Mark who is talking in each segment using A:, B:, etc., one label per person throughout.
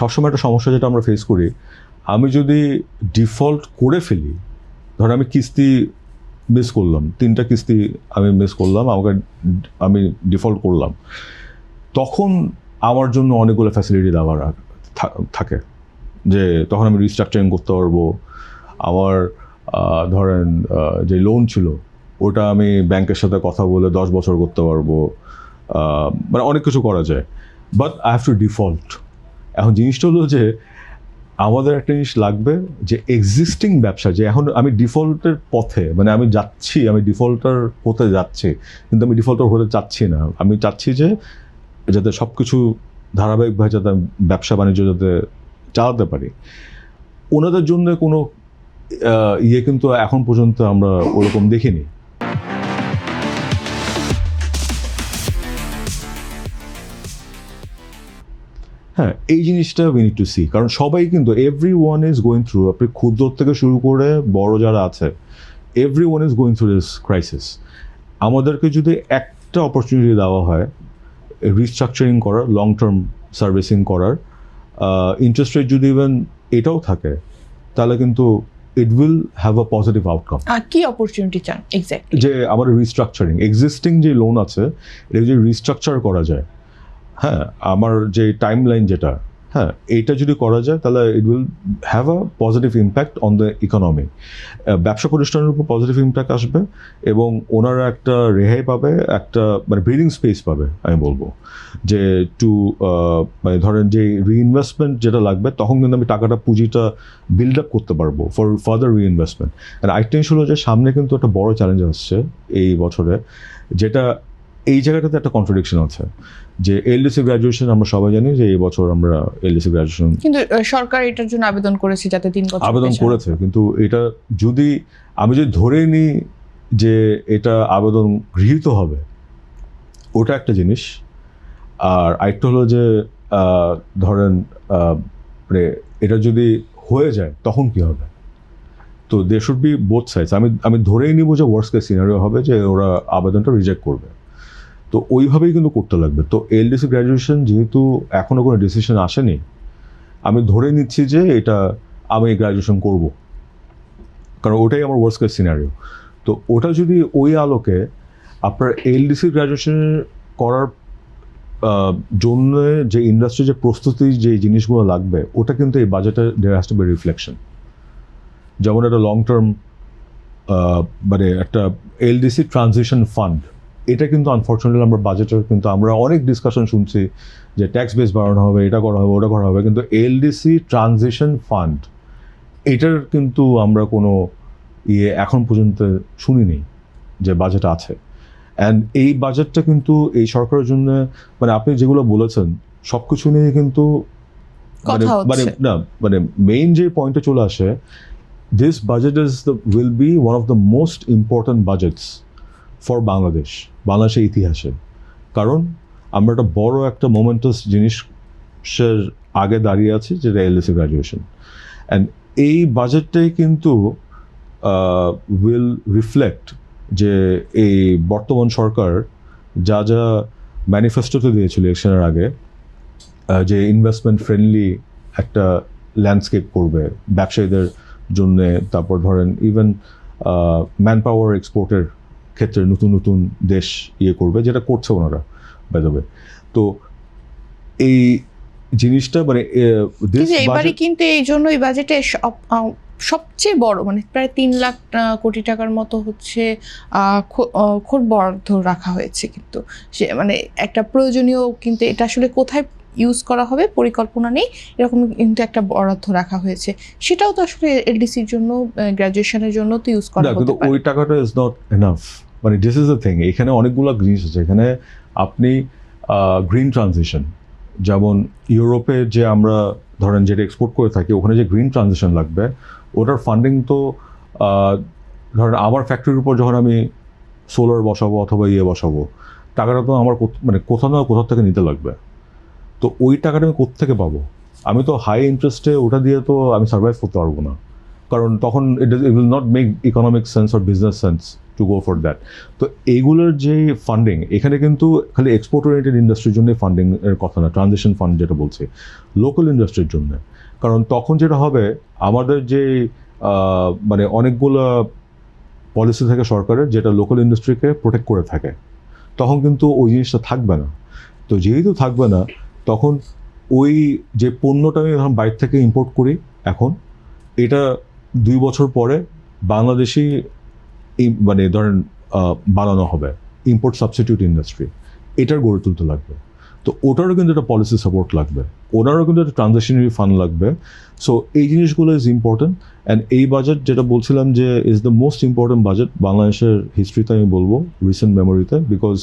A: সবসময় একটা সমস্যা যেটা আমরা ফেস করি, আমি যদি ডিফল্ট করে ফেলি, ধর আমি কিস্তি মিস করলাম, 3টা কিস্তি আমি মিস করলাম, আমি ডিফল্ট করলাম, তখন আমার জন্য অনেকগুলো ফ্যাসিলিটি দেওয়ার থাকে, যে তখন আমি রিস্ট্রাকচারিং করতে পারবো। আমার ধরেন যে লোন ছিল ওটা আমি ব্যাংকের সাথে কথা বলে 10 বছর করতে পারবো, মানে অনেক কিছু করা যায়। But I have to default. এখন জিনিসটা হলো যে আমাদের একটা জিনিস লাগবে, যে এক্সিস্টিং ব্যবসা, যে এখন আমি ডিফল্টের পথে, মানে আমি যাচ্ছি, আমি ডিফল্টার হতে যাচ্ছি, কিন্তু আমি ডিফল্টার হতে চাচ্ছি না। আমি চাচ্ছি যে যাতে সব কিছু ধারাবাহিকভাবে যাতে ব্যবসা বাণিজ্য যাতে চালাতে পারি। ওনাদের জন্য কোনো ইয়ে কিন্তু এখন পর্যন্ত আমরা ওরকম দেখিনি। হ্যাঁ, এই জিনিসটা উই নিড টু সি, কারণ সবাই কিন্তু every one is going through, আপনি ক্ষুদ্র থেকে শুরু করে বড় যারা আছে, every one is going through this crisis. আমাদেরকে যদি একটা অপরচুনিটি দেওয়া হয় রিস্ট্রাকচারিং করার, লং টার্ম সার্ভিসিং করার, ইন্টারেস্ট রেট যদি ইভেন এটাও থাকে, তাহলে কিন্তু it will have a positive outcome.
B: কি অপরচুনিটি চান এক্স্যাক্টলি?
A: যে আমার রিস্ট্রাকচারিং, এক্সিস্টিং যে লোন আছে এটা যদি রিস্ট্রাকচার করা যায়, হ্যাঁ, আমার যে টাইম লাইন যেটা, হ্যাঁ, এইটা যদি করা যায় তাহলে it will have a positive impact on the economy. ব্যবসা প্রতিষ্ঠানের উপর পজিটিভ ইম্প্যাক্ট আসবে এবং ওনারা একটা রেহাই পাবে, একটা মানে ব্রিদিং স্পেস পাবে। আমি বলবো যে মানে ধরেন যে রিইনভেস্টমেন্ট যেটা লাগবে, তখন কিন্তু আমি টাকাটা, পুঁজিটা বিল্ড আপ করতে পারবো ফর ফার্দার রিইনভেস্টমেন্ট। আর আরেকটা জিনিস হলো যে সামনে কিন্তু একটা বড় চ্যালেঞ্জ আসছে এই বছরে, যেটা এই জায়গাটাতে একটা কন্ট্রাডিকশন আছে, যে এলডিসি গ্র্যাজুয়েশন আমরা সবাই জানি যে এই বছর আমরা এলডিসি গ্র্যাজুয়েশন,
B: কিন্তু সরকার এটার জন্য আবেদন করেছে যাতে 3 বছর
A: আবেদন করেছে, কিন্তু এটা যদি আমি যদি ধরে নিই যে এটা আবেদন গৃহীত হবে, ওটা একটা জিনিস। আর আরেকটা হলো যে ধরেন মানে এটা যদি হয়ে যায় তখন কি হবে। তো they should be both sides. আমি ধরেই নিব যে ওয়ার্স্ট কেস সিনারিও হবে যে ওরা আবেদনটা রিজেক্ট করবে, তো ওইভাবেই কিন্তু করতে লাগবে। তো এলডিসি গ্র্যাজুয়েশন যেহেতু এখনও কোনো ডিসিশন আসেনি, আমি ধরে নিচ্ছি যে এটা আমি গ্র্যাজুয়েশন করব, কারণ ওটাই আমার ওয়ার্স্ট কেস সিনারিও। তো ওটা যদি ওই আলোকে আপনার এলডিসি গ্র্যাজুয়েশন করার জন্য যে ইন্ডাস্ট্রি যে প্রস্তুতি, যে জিনিসগুলো লাগবে, ওটা কিন্তু এই বাজেটে there has to be reflection. যেমন একটা লং টার্ম মানে একটা এলডিসি ট্রানজিশন ফান্ড, এটা কিন্তু আনফর্চুনেটলি আমরা বাজেটের কিন্তু আমরা অনেক ডিসকাশন শুনছি যে ট্যাক্স বেস বাড়ানো হবে, এটা করা হবে, ওটা করা হবে, কিন্তু এলডিসি ট্রানজিশন ফান্ড এটার কিন্তু আমরা কোনো এখন পর্যন্ত শুনিনি যে বাজেট আছে। অ্যান্ড এই বাজেটটা কিন্তু এই সরকারের জন্য, মানে আপনি যেগুলো বলেছেন সব কিছু নিয়ে কিন্তু মানে না, মানে মেইন যে পয়েন্টে চলে আসে, this budget will be one of the most important budgets for বাংলাদেশের ইতিহাসে। কারণ আমরা একটা বড় একটা মোমেন্টাস জিনিসের আগে দাঁড়িয়ে আছি, যেটা এলডিসি গ্র্যাজুয়েশন। অ্যান্ড এই বাজেটটাই কিন্তু উইল রিফ্লেক্ট যে এই বর্তমান সরকার যা যা ম্যানিফেস্টোতে দিয়েছিল ইলেকশনের আগে, যে ইনভেস্টমেন্ট ফ্রেন্ডলি একটা ল্যান্ডস্কেপ করবে ব্যবসায়ীদের জন্য, তারপর ধরেন ইভেন ম্যান পাওয়ার এক্সপোর্টের ক্ষেত্রে নতুন নতুন দেশ করবে, যেটা করছে ওনারা বাই দ্য ওয়ে। তো এই জিনিসটা মানে
B: এবারে কিন্তু এই জন্য এই বাজেটে সবচেয়ে বড় মানে প্রায় 3 লাখ কোটি টাকার মতো হচ্ছে খুব বরাদ্দ রাখা হয়েছে। কিন্তু সে মানে একটা প্রয়োজনীয়, কিন্তু এটা আসলে কোথায় ইউজ করা হবে পরিকল্পনা নেই, এরকম কিন্তু একটা বরাদ্দ রাখা হয়েছে। সেটাও তো আসলে এলডিসির জন্য, গ্র্যাজুয়েশনের জন্য তো ইউজ করা হতে পারে।
A: ওই টাকাটা ইজ নট এনাফ। মানে দিস ইজ দ্য থিং, এখানে অনেকগুলো জিনিস আছে। এখানে আপনি গ্রিন ট্রানজিশন, যেমন ইউরোপে যে আমরা ধরেন যেটা এক্সপোর্ট করে থাকি, ওখানে যে গ্রিন ট্রানজিশন লাগবে, ওটার ফান্ডিং তো ধরেন আমার ফ্যাক্টরির উপর যখন আমি সোলার বসাবো অথবা বসাবো, টাকাটা তো আমার মানে কোথাও না কোথাও থেকে নিতে লাগবে। তো ওই টাকাটা আমি কোত্থেকে পাবো? আমি তো হাই ইন্টারেস্টে ওটা দিয়ে তো আমি সার্ভাইভ করতে পারবো না। কারণ তখন it will not make economic sense or business sense to go for that. তো এইগুলোর যে ফান্ডিং, এখানে কিন্তু খালি এক্সপোর্ট ওরিয়েন্টেড ইন্ডাস্ট্রির জন্য ফান্ডিং এর কথা না, ট্রানজিশন ফান্ড যেটা বলছে লোকাল ইন্ডাস্ট্রির জন্য। কারণ তখন যেটা হবে, আমাদের যে মানে অনেকগুলো পলিসি থাকে সরকারের যেটা লোকাল ইন্ডাস্ট্রিকে প্রোটেক্ট করে থাকে, তখন কিন্তু ওই জিনিসটা থাকবে না। তো যেহেতু থাকবে না, তখন ওই যে পণ্যটা আমি ধরুন বাইরে থেকে ইম্পোর্ট করি এখন, এটা 2 বছর পরে বাংলাদেশি মানে ধরেন বানানো হবে, ইম্পোর্ট সাবস্টিটিউট ইন্ডাস্ট্রি, এটার গড়ে তুলতে লাগবে। তো ওটারও কিন্তু একটা পলিসি সাপোর্ট লাগবে, ওনারও কিন্তু একটা ট্রানজিশনারি ফান্ড লাগবে। সো এই জিনিসগুলো ইজ ইম্পর্টেন্ট। অ্যান্ড এই বাজেট যেটা বলছিলাম যে is the most important budget বাংলাদেশের হিস্ট্রিতে, আমি বলবো রিসেন্ট মেমোরিতে, বিকজ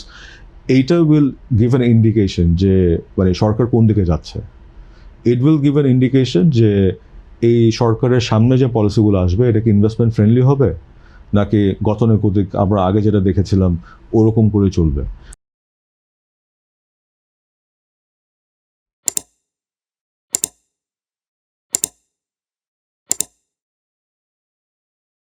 A: এইটা উইল গিভ অ্যান ইন্ডিকেশন যে মানে সরকার কোন দিকে যাচ্ছে। It will give an indication যে এই সরকারের সামনে যে পলিসিগুলো আসবে এটা কি ইনভেস্টমেন্ট ফ্রেন্ডলি হবে, নাকি গতানুগতিক আমরা আগে যেটা দেখেছিলাম ওরকম করে চলবে।